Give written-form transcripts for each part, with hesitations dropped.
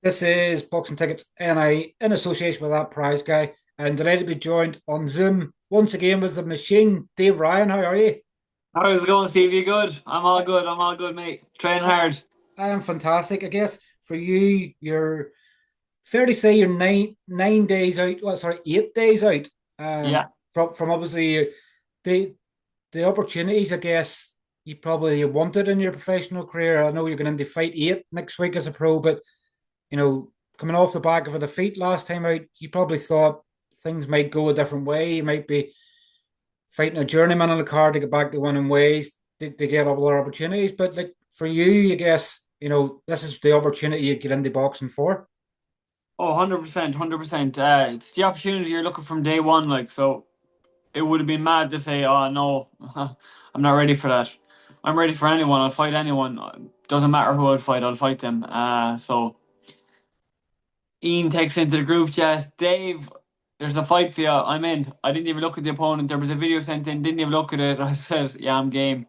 This is Boxing Tickets NI in association with that prize guy, and delighted to be joined on Zoom once again with the machine, Dave Ryan. How are you? How's it going, Steve? You good? I'm all good. I'm all good, mate. Train I, hard. I am fantastic. I guess for you, you're fair to say you're nine days out. Well, sorry, 8 days out. Yeah. From obviously the the opportunities. I guess you probably wanted in your professional career. I know you're going into fight eight next week as a pro, but coming off the back of a defeat last time out, you probably thought things might go a different way. You might be fighting a journeyman on the card to get back to winning ways to get other opportunities. But like for you, I guess, this is the opportunity you get into boxing for. Oh, 100%, 100%. It's the opportunity you're looking from day one, like, so it would have been mad to say, oh, no, I'm not ready for that. I'm ready for anyone. I'll fight anyone. Doesn't matter who I'll fight them. So Ian takes into the groove chat. Dave, there's a fight for you. I'm in. I didn't even look at the opponent. There was a video sent in, didn't even look at it. I says, yeah, I'm game.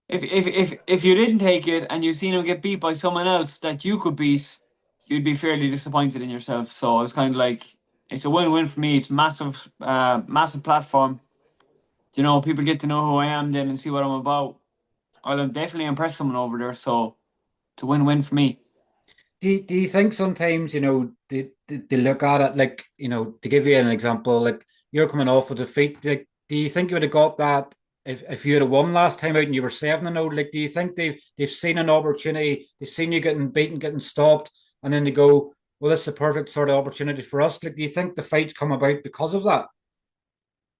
If you didn't take it and you seen him get beat by someone else that you could beat, you'd be fairly disappointed in yourself. So I was kind of like, it's a win-win for me. It's massive, massive platform. People get to know who I am then and see what I'm about. I'll definitely impress someone over there. So it's a win-win for me. Do you think sometimes, they look at it like, to give you an example, like you're coming off a defeat, like, do you think you would have got that if you had won last time out and you were 7-0? Like, do you think they've seen an opportunity, they've seen you getting beaten, getting stopped, and then they go, well, this is the perfect sort of opportunity for us? Like, do you think the fights come about because of that?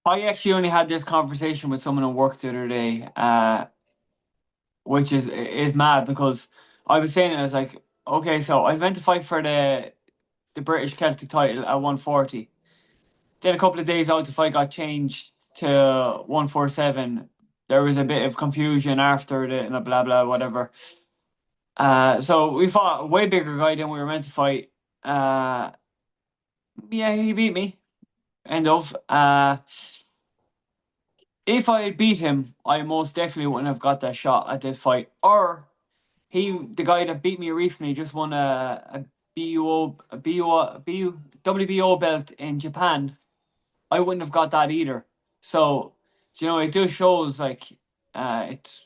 I actually only had this conversation with someone at work the other day, which is mad because I was saying it, I was like, okay, so I was meant to fight for the British Celtic title at 140. Then a couple of days out, the fight got changed to 147. There was a bit of confusion after it and a blah blah whatever. So we fought a way bigger guy than we were meant to fight. Uh, yeah, he beat me. End of. If I had beat him, I most definitely wouldn't have got that shot at this fight. Or the guy that beat me recently, just won a BUO, a BUO, BU, WBO belt in Japan. I wouldn't have got that either. So, it just shows like it's.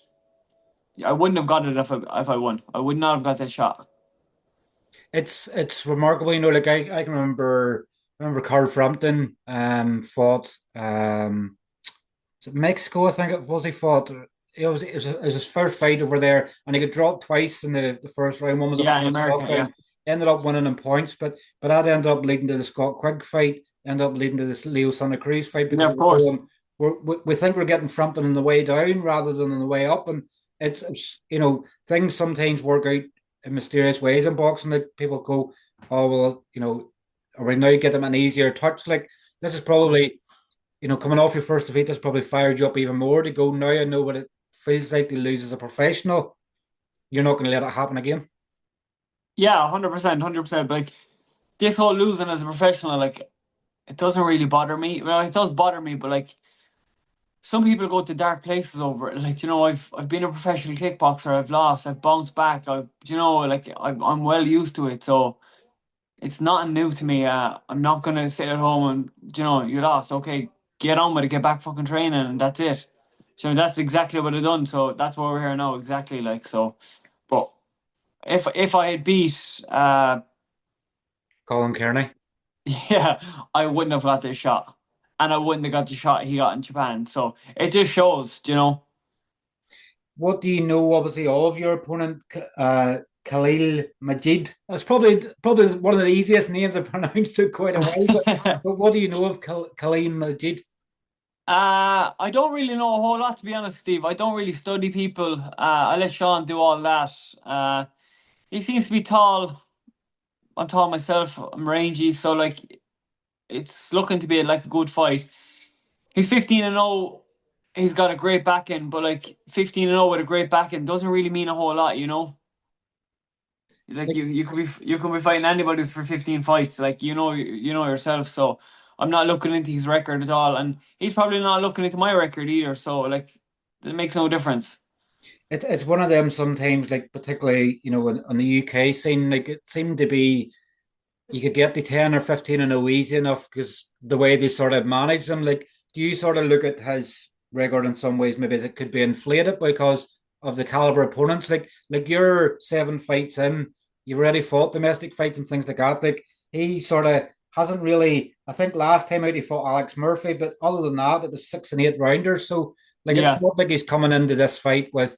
I wouldn't have got it if I won. I would not have got that shot. It's remarkable, like I can remember Carl Frampton fought was it Mexico, I think it was. He fought. It was his first fight over there, and he got dropped twice in the first round. One was a Yeah, in fast America, yeah. knockdown. Ended up winning in points, but that ended up leading to the Scott Quigg fight. Ended up leading to this Leo Santa Cruz fight Yeah, because of we're course. going. We think we're getting Frampton on the way down rather than on the way up, and it's things sometimes work out in mysterious ways in boxing that people go, oh well, are we now get them an easier touch? Like this is probably coming off your first defeat, that's probably fired you up even more to go, now I know what it feels like to lose as a professional. You're not going to let it happen again. Yeah, 100%, 100%. Like this whole losing as a professional, like it doesn't really bother me. Well, it does bother me, but like some people go to dark places over it. Like, I've been a professional kickboxer. I've lost. I've bounced back. I'm well used to it. So it's nothing new to me. I'm not gonna sit at home and you lost. Okay, get on with it. Get back fucking training, and that's it. So that's exactly what I've done. So that's why we're here now. Exactly like so. But if I had beat Colin Cairney. yeah, I wouldn't have got this shot, and I wouldn't have got the shot he got in Japan. So it just shows. What do you know, obviously, of your opponent, Khaleel Majid? That's probably one of the easiest names I've pronounced in quite a while. But what do you know of Khaleel Majid? I don't really know a whole lot to be honest, Steve. I don't really study people. I let Sean do all that. He seems to be tall. I'm tall myself. I'm rangy, so like it's looking to be like a good fight. He's 15-0. He's got a great backing, but like 15-0 with a great backing doesn't really mean a whole lot. Like Like, you could be fighting anybody for 15 fights, like you know yourself. So I'm not looking into his record at all, and he's probably not looking into my record either. So like it makes no difference. It's one of them sometimes, like particularly on the UK scene, like it seemed to be you could get the 10 or 15 and 0 easy enough because the way they sort of manage them. Like, do you sort of look at his record in some ways maybe as it could be inflated because of the caliber opponents? Like you're 7 fights in, you've already fought domestic fights and things like that. Like he sort of hasn't really. I think last time out he fought Alex Murphy, but other than that, it was 6 and 8 rounders. So like it's Yeah. not like he's coming into this fight with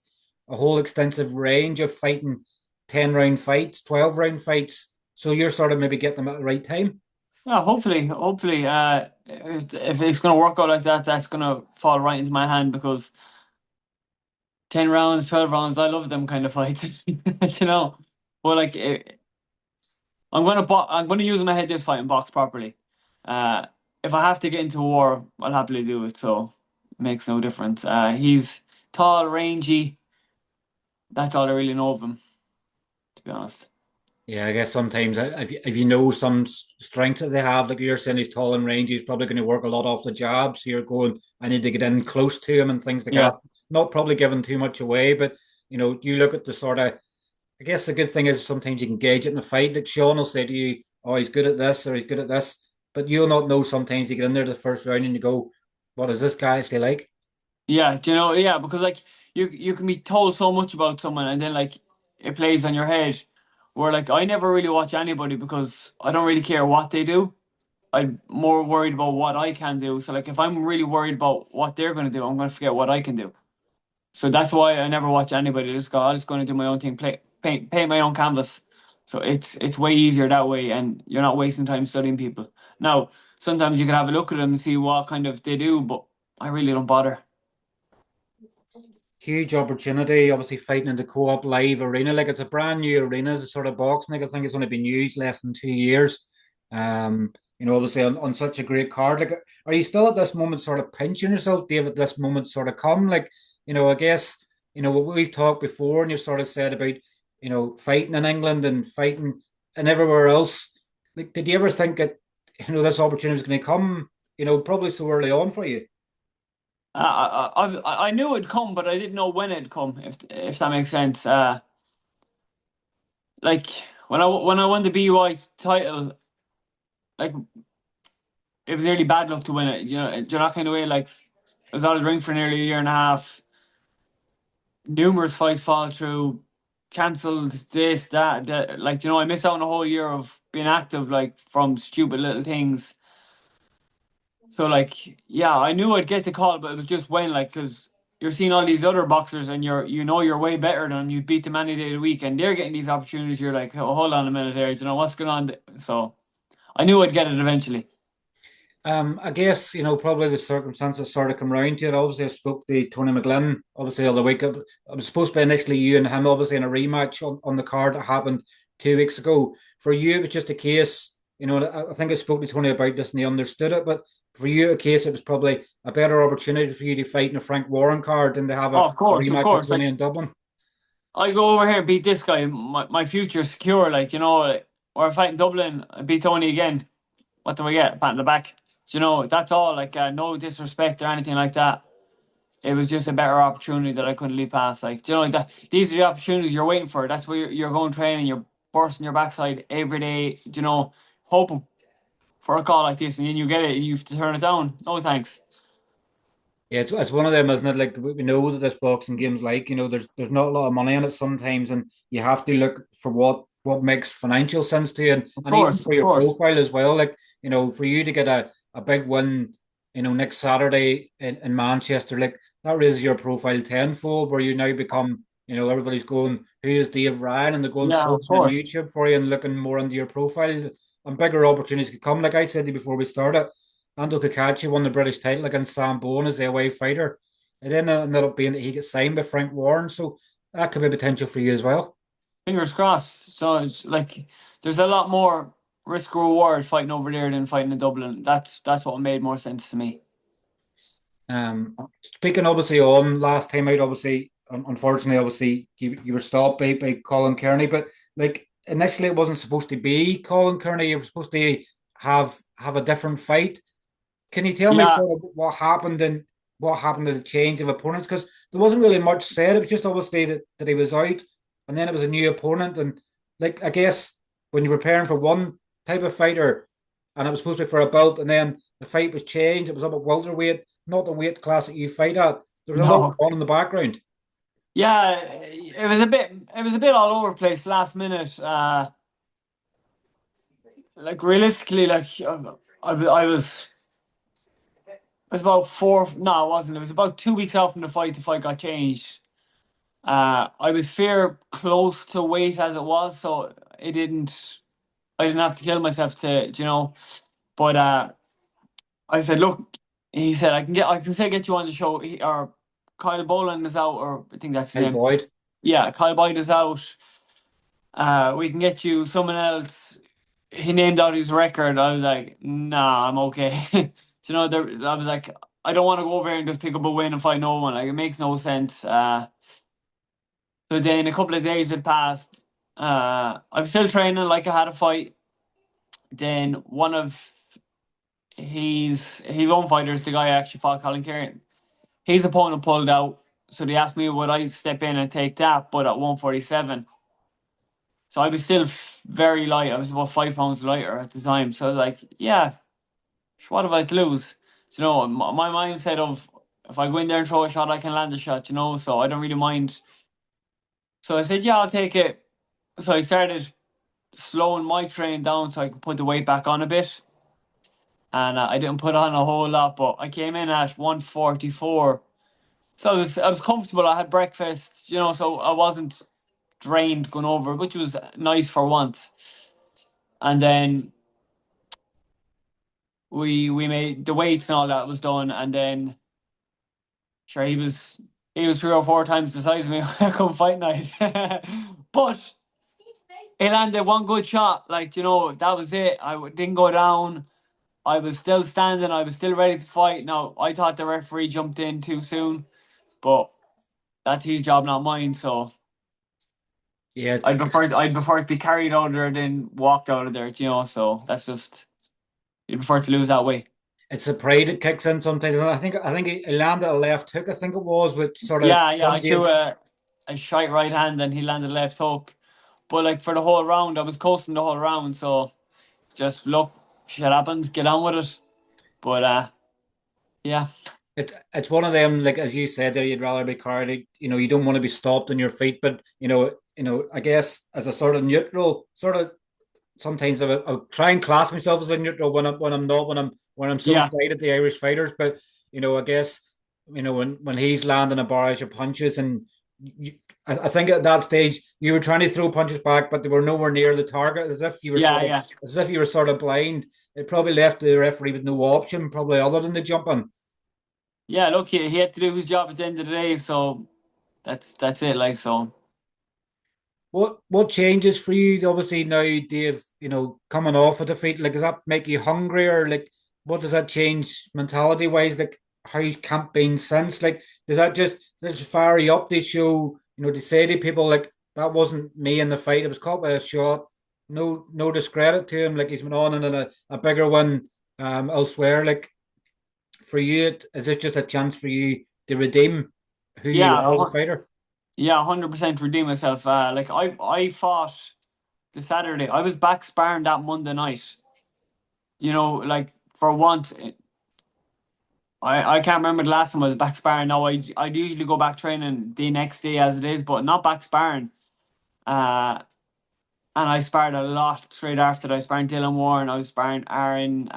a whole extensive range of fighting 10 round fights, 12 round fights. So you're sort of maybe getting them at the right time. Yeah, hopefully, if it's gonna work out like that, that's gonna fall right into my hand because 10 rounds, 12 rounds, I love them kind of fights, you know. But like, I'm gonna use my head this fight and box properly. Uh, if I have to get into war, I'll happily do it. So it makes no difference. He's tall, rangy. That's all I really know of him, to be honest. Yeah, I guess sometimes if you know some strengths that they have, like you're saying, he's tall and rangy, he's probably going to work a lot off the jab. So you're going, I need to get in close to him and things like Yeah. that. Not probably giving too much away, but you look at the sort of. I guess the good thing is sometimes you can gauge it in a fight. Like Shaun will say to you, "Oh, he's good at this or he's good at this," but you'll not know. Sometimes you get in there the first round and you go, "What is this guy actually like?" Yeah, do you know, yeah, because like you can be told so much about someone and then like it plays on your head. Where like I never really watch anybody because I don't really care what they do. I'm more worried about what I can do. So like if I'm really worried about what they're gonna do, I'm gonna forget what I can do. So that's why I never watch anybody. Just go, I'm just gonna do my own thing, paint my own canvas. So it's way easier that way and you're not wasting time studying people. Now, sometimes you can have a look at them and see what kind of they do, but I really don't bother. Huge opportunity, obviously fighting in the co-op live arena. Like it's a brand new arena, the sort of boxing. Like I think it's only been used less than 2 years. Obviously on such a great card. Like, are you still at this moment sort of pinching yourself, Dave? At this moment, sort of come like, I guess what we've talked before, and you've sort of said about fighting in England and fighting and everywhere else. Like, did you ever think that this opportunity was going to come? Probably so early on for you. I knew it'd come, but I didn't know when it'd come. If that makes sense. Like when I won the BUI title, like it was nearly bad luck to win it. Do you know that kind of way? Like I was out of the ring for nearly a year and a half. Numerous fights fall through, cancelled this, that. Like I missed out on a whole year of being active, like from stupid little things. So like, yeah, I knew I'd get the call, but it was just when, like, because you're seeing all these other boxers and you're way better than them. You beat them any day of the week, and they're getting these opportunities. You're like, oh, hold on a minute here, what's going on? So I knew I'd get it eventually. I guess, probably the circumstances sort of come round to it. Obviously, I spoke to Tony McGlynn, obviously, the other week. I was supposed to be initially you and him, obviously, in a rematch on the card that happened 2 weeks ago. For you, it was just a case, I think I spoke to Tony about this and he understood it. But for you, a case, it was probably a better opportunity for you to fight in a Frank Warren card than to have Oh, a of rematch with course. Tony Like in Dublin. I go over here and beat this guy, my future's secure. Like like, or I fight in Dublin, I beat Tony again. What do I get? Pat in the back. That's all. Like no disrespect or anything like that. It was just a better opportunity that I couldn't leave past. Like, like that. These are the opportunities you're waiting for. That's where you're going training. You're bursting your backside every day. Hoping for a call like this, and then you get it, and you have to turn it down. No thanks. Yeah, it's one of them, isn't it? Like we know that this boxing game's like, there's not a lot of money in it sometimes, and you have to look for what makes financial sense to you, and even for Of your course. profile as well. Like, for you to get a big win, next Saturday in Manchester, like that raises your profile tenfold, where you now become, everybody's going, who is Dave Ryan? And they're going Yeah, of searching on course. YouTube for you and looking more into your profile, and bigger opportunities could come. Like I said to you before we started. Ando Kakachi won the British title against Sam Bowen as the away fighter. It then ended up being that he gets signed by Frank Warren, so that could be potential for you as well. Fingers crossed. So it's like there's a lot more risk reward fighting over there than fighting in Dublin. That's what made more sense to me. Speaking obviously on last time out, obviously, unfortunately, obviously you were stopped by Colin Cairney, but like initially it wasn't supposed to be Colin Cairney. You were supposed to have a different fight. Can you tell me Yeah, sort of what happened and what happened to the change of opponents? Because there wasn't really much said. It was just obviously that he was out, and then it was a new opponent. And like I guess when you're preparing for one type of fighter, and it was supposed to be for a belt, and then the fight was changed. It was up at welterweight, not the weight class that you fight at. There was a lot No. on in the background. Yeah, it was a bit all over the place last minute. Like realistically, like I was about four. No, it wasn't. It was about 2 weeks out from the fight. The fight got changed. I was fair close to weight as it was, so it didn't. I didn't have to kill myself to. But I said, look, he said I can still get you on the show. Or Kyle Boland is out, or I think that's his Hey name. Boyd. Yeah, Kyle Boyd is out. We can get you someone else. He named out his record. I was like, nah, I'm okay. I was like, I don't want to go over here and just pick up a win and fight no one. Like, it makes no sense. So then a couple of days had passed. I'm still training like I had a fight. Then one of his own fighters, the guy I actually fought, Colin Cairney, his opponent pulled out. So they asked me would I step in and take that, but at 147. So I was still very light. I was about 5 pounds lighter at the time. So I was like, yeah, what have I to lose? My mindset of if I go in there and throw a shot, I can land a shot, so I don't really mind. So I said, yeah, I'll take it. So I started slowing my training down so I could put the weight back on a bit. And I didn't put on a whole lot, but I came in at 144. So I was comfortable. I had breakfast, so I wasn't drained going over, which was nice for once. And then we made the weights and all that was done, and then sure he was 3 or 4 times the size of me when I come fight night. But he landed one good shot, like that was it. Didn't go down. I was still standing. I was still ready to fight. Now I thought the referee jumped in too soon, but that's his job, not mine. So Yeah, I'd prefer to be carried out of there than walked out of there. So that's just you prefer to lose that way. it's a pride that kicks in sometimes. I think he landed a left hook. I think it was, which sort of Yeah, yeah. I threw a shite right hand and he landed left hook. But like for the whole round, I was coasting the whole round. So just look, shit happens, get on with it. But yeah, it's one of them, like as you said there, you'd rather be carried. You don't want to be stopped on your feet, but I guess as a sort of neutral, sort of sometimes I'll try and class myself as a neutral when I'm not when I'm so yeah, tight at the Irish fighters. But I guess when he's landing a barrage of punches, and I think at that stage you were trying to throw punches back, but they were nowhere near the target, yeah, yeah, as if you were sort of blind. It probably left the referee with no option, probably other than the jumping. yeah. Look, he had to do his job at the end of the day. So that's it. Like so. What changes for you? Obviously now, Dave, coming off a defeat, like does that make you hungrier? Like, what does that change mentality wise? Like, how's camp been since? Like, does that just fire you up? They show, they say to people like that wasn't me in the fight. It was caught by a shot. No discredit to him. Like he's been on in a bigger one elsewhere. Like for you, is this just a chance for you to redeem who you Yeah, are as a fighter? yeah, 100% redeem myself. Like I fought the Saturday. I was back sparring that Monday night. Like for once, I can't remember the last time I was back sparring. Now I'd usually go back training the next day as it is, but not back sparring. Uh, and I sparred a lot straight after that. I sparring Dylan Warren. I was sparring Aaron,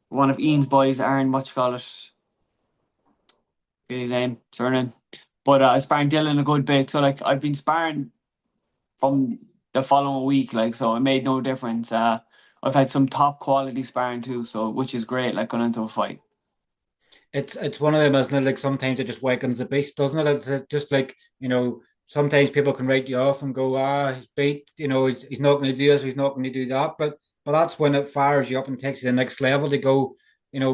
one of Ian's boys, Aaron, what you call it? Get his name, surname. But I was sparring Dylan a good bit. So like I've been sparring from the following week, like so it made no difference. I've had some top quality sparring too, so which is great, like going into a fight. It's one of them, isn't it? Like sometimes it just wakens the beast, doesn't it? It's just like sometimes people can write you off and go, he's beat, he's not going to do this, he's not going to do that, but that's when it fires you up and takes you to the next level to go,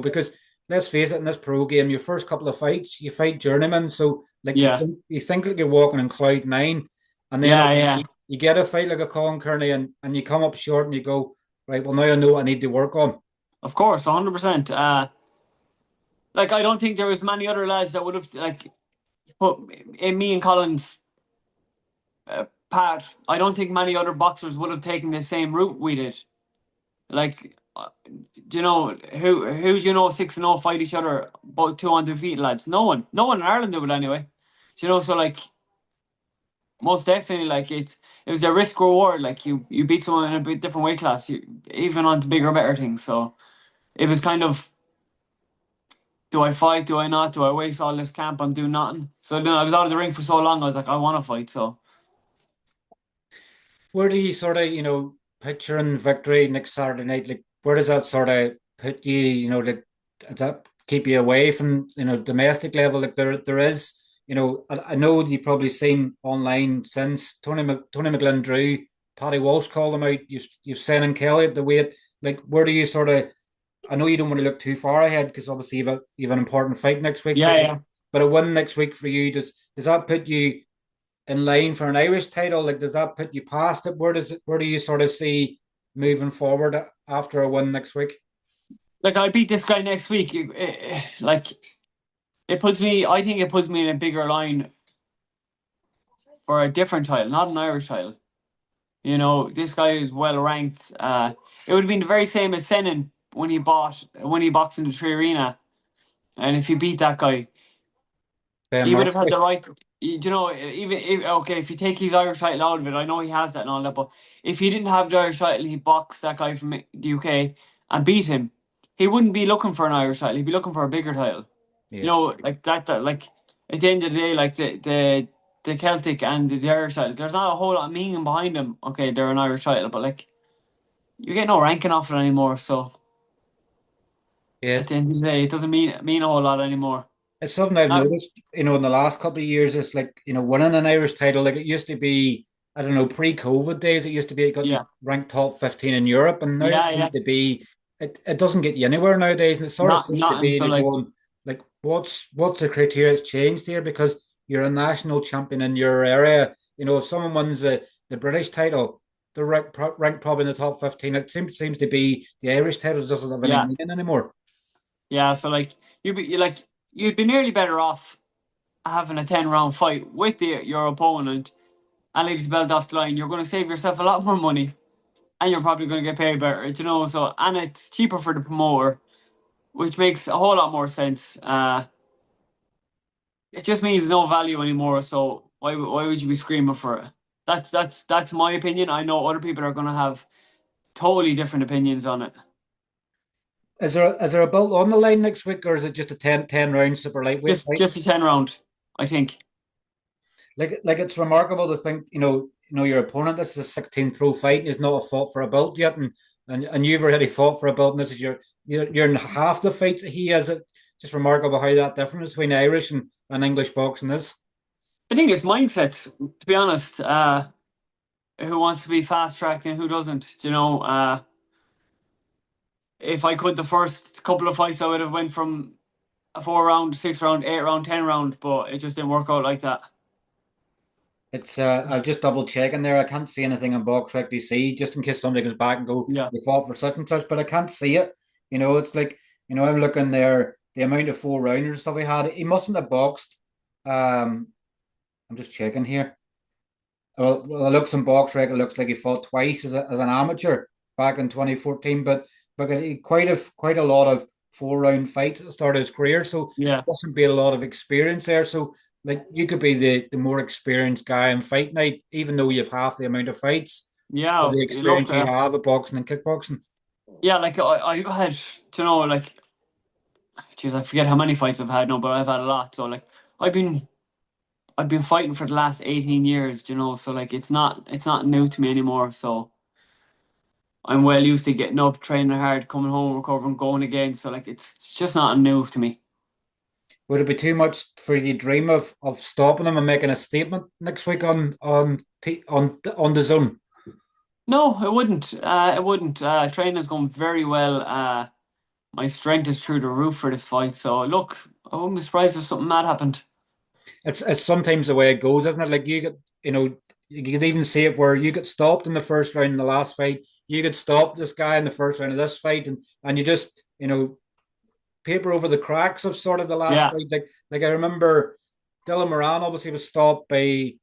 because let's face it, in this pro game, your first couple of fights, you fight journeymen, so like Yeah, you think like you're walking in cloud nine, and then yeah, yeah. you get a fight like a Colin Kearney, and you come up short, and you go, right, well now I know what I need to work on. Of course, 100%. Like I don't think there was many other lads that would have like put in me and Colin's path. I don't think many other boxers would have taken the same route we did. Like, do you know who do you know 6-0 fight each other about 200 feet, lads? No one in Ireland do it anyway. Do you know, so like most definitely, like it was a risk reward. Like you beat someone in a bit different weight class, you even on to bigger better things. So it was kind of, do I fight? Do I not? Do I waste all this camp on do nothing? So then I was out of the ring for so long. I was like, I want to fight. So Where do you sort of, picturing victory next Saturday night? Like, where does that sort of put you? Like, does that keep you away from, domestic level? Like, there is, I know you've probably seen online since Tony McGlynn drew, Paddy Walsh called him out. You've Senan Kelly at the weight. Like, where do you sort of? I know you don't want to look too far ahead because obviously you've an important fight next week. yeah, yeah. But a win next week for you, does that put you in line for an Irish title? Like, does that put you past it? Where do you sort of see moving forward after a win next week? Like I beat this guy next week. Like it puts me. I think it puts me in a bigger line for a different title, not an Irish title. You know, this guy is well ranked. It would have been the very same as Senan when he boxed in the Tree Arena, and if you beat that guy, Ben he would have had Marksby. the right. You know, even if, okay, if you take his Irish title out of it, I know he has that and all that, but if he didn't have the Irish title, he boxed that guy from the UK and beat him, he wouldn't be looking for an Irish title. He'd be looking for a bigger title. You Yeah. know, like that like at the end of the day, like the Celtic and the Irish title, there's not a whole lot of meaning behind them. Okay, they're an Irish title, but like you get no ranking off it anymore. So Yeah. at the end of the day, it doesn't mean a whole lot anymore. It's something I've Uh, noticed, in the last couple of years. It's like, winning an Irish title, like it used to be, I don't know, pre-COVID days, it used to be it got you yeah, ranked top 15 in Europe, and now it yeah, seems yeah. to be, it doesn't get you anywhere nowadays, and it sort of Not seems to nothing. be So like like going, like, what's the criteria that's changed here? Because you're a national champion in your area. If someone wins the British title, they're ranked probably in the top 15. It seems to be the Irish title doesn't have any yeah, meaning anymore. yeah. So like you'd be nearly better off having a 10 round fight with your opponent and leave the belt off the line. You're going to save yourself a lot more money and you're probably going to get paid better, you know. So and it's cheaper for the promoter, which makes a whole lot more sense. It just means no value anymore. So why would you be screaming for it? That's my opinion. I know other people are going to have totally different opinions on it. Is there a belt on the line next week, or is it just a 10 round super lightweight fight? Just a 10 round, I think. Like it's remarkable to think, your opponent. This is a 16 pro fight, and he's not fought for a belt yet, and you've already fought for a belt, and this is you're in half the fights that he has. It just remarkable how that difference between Irish and English boxing is. I think it's mindsets. To be honest, who wants to be fast tracked and who doesn't? You know, if I could, the first couple of fights I would have went from a 4 round, 6 round, 8 round, 10 round, but it just didn't work out like that. It's I'll just double check in there. I can't see anything on BoxRec DC, just in case somebody comes back and go, Yeah, they fought for such and such, but I can't see it. It's like, I'm looking there, the amount of 4 rounders stuff he had. He mustn't have boxed. Um, I'm just checking here. Well, it looks in BoxRec, it looks like he fought twice as an amateur back in 2014, but he quite a lot of 4 round fights at the start of his career, so yeah, mustn't be a lot of experience there. So like you could be the more experienced guy in fight night, even though you've half the amount of fights of yeah. the Look, experience you have at boxing and kickboxing. yeah, like I had to know, like, geez, I forget how many fights I've had now, but I've had a lot. So like, I've been I've been fighting for the last 18 years, you know. So like, it's not new to me anymore. So I'm well used to getting up, training hard, coming home, recovering, going again. So like, it's just not new to me. Would it be too much for you to dream of stopping him and making a statement next week on the zone? No, it wouldn't. It wouldn't. Training's going very well. My strength is through the roof for this fight. So look, I wouldn't be surprised if something mad happened. It's sometimes the way it goes, isn't it? Like you could even see it where you get stopped in the first round in the last fight. You could stop this guy in the first round of this fight, and you just paper over the cracks of sort of the last Yeah, fight. Like I remember Dylan Moran obviously was stopped by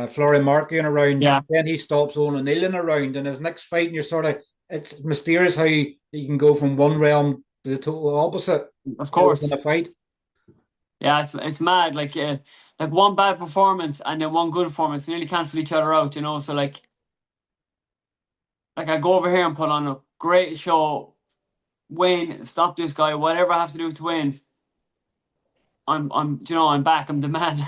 Florian Mark in a round. yeah, Then he stops Owen O'Neill in a round. And his next fight, and you're sort of, it's mysterious how you can go from one realm to the total opposite of within course. a fight. Yeah, it's mad. Like one bad performance and then one good performance nearly cancel each other out. So like I go over here and put on a great show, win, stop this guy, whatever I have to do to win. I'm back. I'm the man.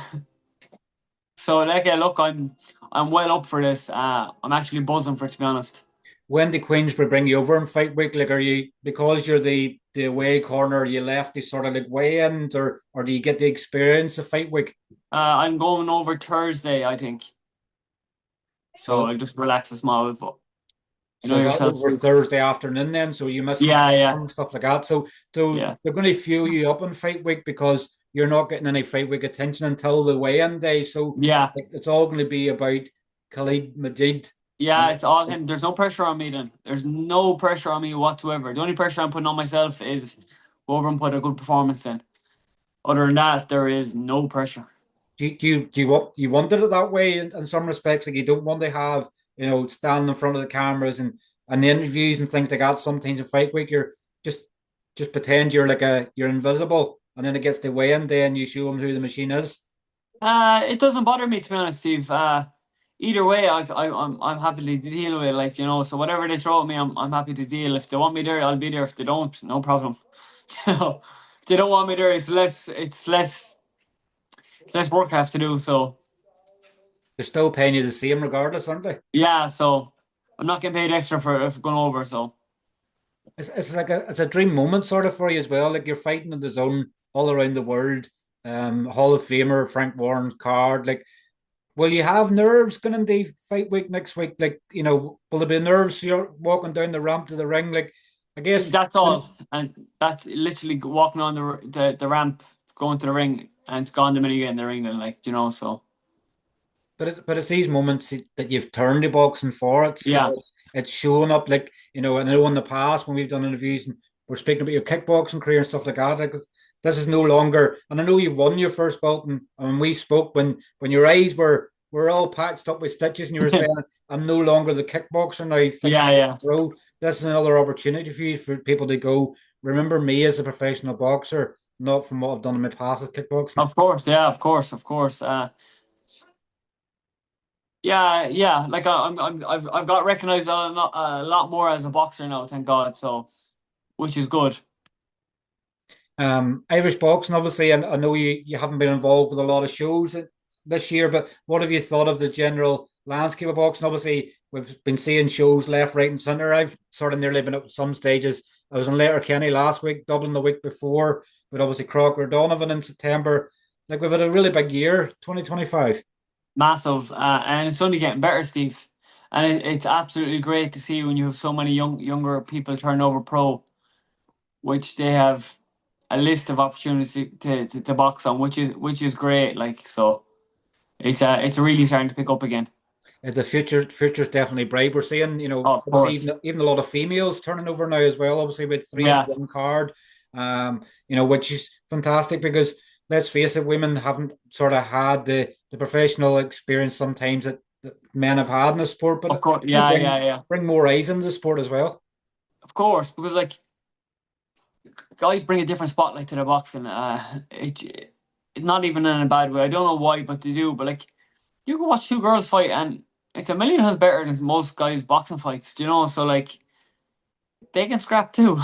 So like, yeah, look, I'm well up for this. I'm actually buzzing for it, to be honest. When did Queensberry bring you over in fight week? Like, are you, because you're the away corner, you left the sort of like weigh in, or do you get the experience of fight week? I'm going over Thursday, I think. So So I'll just relax a small, but you So know is that yourself. over Thursday afternoon then? So you miss Yeah, yeah, and stuff like that. So yeah, they're going to fuel you up in fight week because you're not getting any fight week attention until the weigh-in day. So yeah, it's all going to be about Khalid Majid. yeah. It's all him. There's no pressure on me then. There's no pressure on me whatsoever. The only pressure I'm putting on myself is go over and put a good performance in. Other than that, there is no pressure. Do you wanted it that way in some respects? Like you don't want to have stand in front of the cameras and the interviews and things like that. Sometimes in fight week you're just just pretend you're invisible, and then it gets the weigh-in day and you show them who the machine is. It doesn't bother me, to be honest, Steve. Either way, I'm happy to deal with it. Like so whatever they throw at me, I'm happy to deal. If they want me there, I'll be there. If they don't, no problem. If they don't want me there, it's less work I have to do. So They're still paying you the same regardless, aren't they? yeah, so I'm not getting paid extra for going over. So It's like it's a dream moment sort of for you as well. Like you're fighting in the zone all around the world. Hall of Famer Frank Warren's card. Like, will you have nerves going into fight week next week? Like, will there be nerves you're walking down the ramp to the ring? Like, I guess that's all, and that's literally walking on the ramp, going to the ring, and it's gone the minute you get in the ring. Then so but it's these moments that you've turned to boxing for. It's yeah, it's showing up. Like, and I know in the past when we've done interviews and we're speaking about your kickboxing career and stuff like that. Like this is no longer. And I know you've won your first belt, and when we spoke, when your eyes were all patched up with stitches, and you were saying, "I'm no longer the kickboxer now. Thinking yeah, about yeah. the road." This is another opportunity for you for people to go. Remember me as a professional boxer, not from what I've done in my past as kickboxing. Of course, yeah, of course, of course. Yeah, yeah. Like I've got recognized a lot more as a boxer now, thank God. So, which is good. Irish boxing, obviously, and I know you haven't been involved with a lot of shows this year, but what have you thought of the general landscape of boxing? Obviously, we've been seeing shows left, right, and centre. I've sort of nearly been at some stages. I was in Letterkenny last week, Dublin the week before, with obviously Crocker Donovan in September. Like we've had a really big year, 2025. Massive, and it's only getting better, Steve. And it's absolutely great to see when you have so many younger people turn over pro, which they have a list of opportunities to box on, which is great. Like so, it's really starting to pick up again. The future's definitely bright. We're seeing, Oh, of obviously course. even a lot of females turning over now as well. Obviously with three in Yeah, one card, which is fantastic because let's face it, women haven't sort of had the professional experience sometimes that men have had in the sport, but of course. it'll Yeah, yeah, yeah. bring more eyes into the sport as well. Of course, because like guys bring a different spotlight to the boxing. It's not even in a bad way. I don't know why, but they do. But like, you can watch two girls fight, and it's a million times better than most guys' boxing fights. So like, they can scrap too.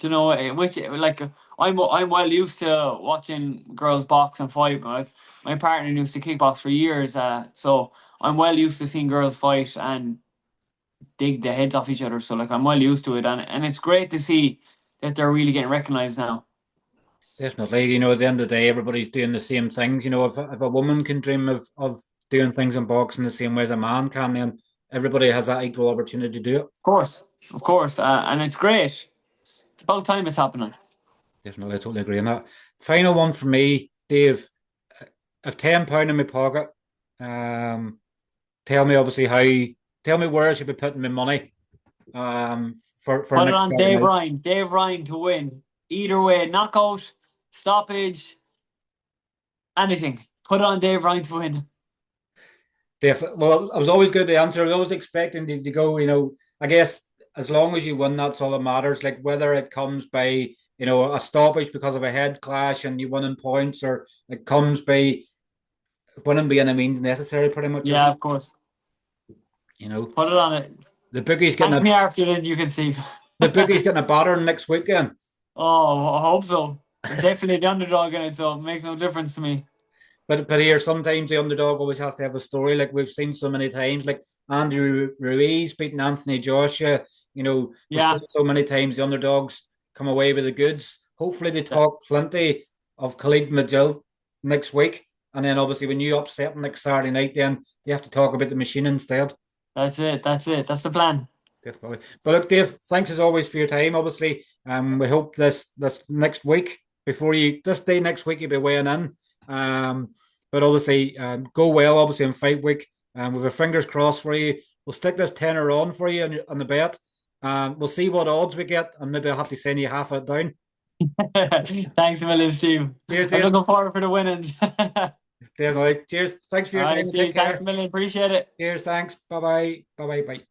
Which like I'm well used to watching girls box and fight. But my partner used to kickbox for years, so I'm well used to seeing girls fight and dig the heads off each other. So like, I'm well used to it, and it's great to see that they're really getting recognized now. Definitely, at the end of the day, everybody's doing the same things. If a woman can dream of doing things in boxing the same way as a man can, then everybody has that equal opportunity to do it. Of course, and it's great. It's about time it's happening. Definitely, I totally agree on that. Final one for me, Dave. I've £10 in my pocket. Um, tell me obviously tell me where I should be putting my money. For Put it next on Saturday Dave night. Ryan. Dave Ryan to win either way, knockout, stoppage, anything. Put on Dave Ryan to win. Well, I was always good to answer. I was always expecting to go, I guess as long as you win, that's all that matters. Like whether it comes by, a stoppage because of a head clash and you win in points, or it comes by winning by any means necessary, pretty much, Yeah, isn't of course. it? Put it on it. The bookie's getting Thank me after this, you can see. the bookie's getting a batter next weekend. Oh, I hope so. I'm definitely the underdog in it, so it makes no difference to me. But here, sometimes the underdog always has to have a story. Like we've seen so many times, like Andrew Ruiz beating Anthony Joshua. We've Yeah, seen so many times the underdogs come away with the goods. Hopefully, they talk plenty of Khalid McGill next week, and then obviously when you upset them next Saturday night, then they have to talk about the machine instead. that's it. That's it. That's the plan. Definitely. But look, Dave, thanks as always for your time. Obviously, we hope this next week this day next week you'll be weighing in. But obviously, go well. Obviously, in fight week, with our fingers crossed for you. We'll stick this tenner on for you on the bet. We'll see what odds we get, and maybe I'll have to send you half it down. Thanks a million, Steve. Cheers, I'm Dave. looking forward for the winnings. Definitely. Cheers. Thanks for All your right, time. Take Steve. Thanks care. a million. Appreciate it. Cheers. Thanks. Bye bye. Bye bye. Bye.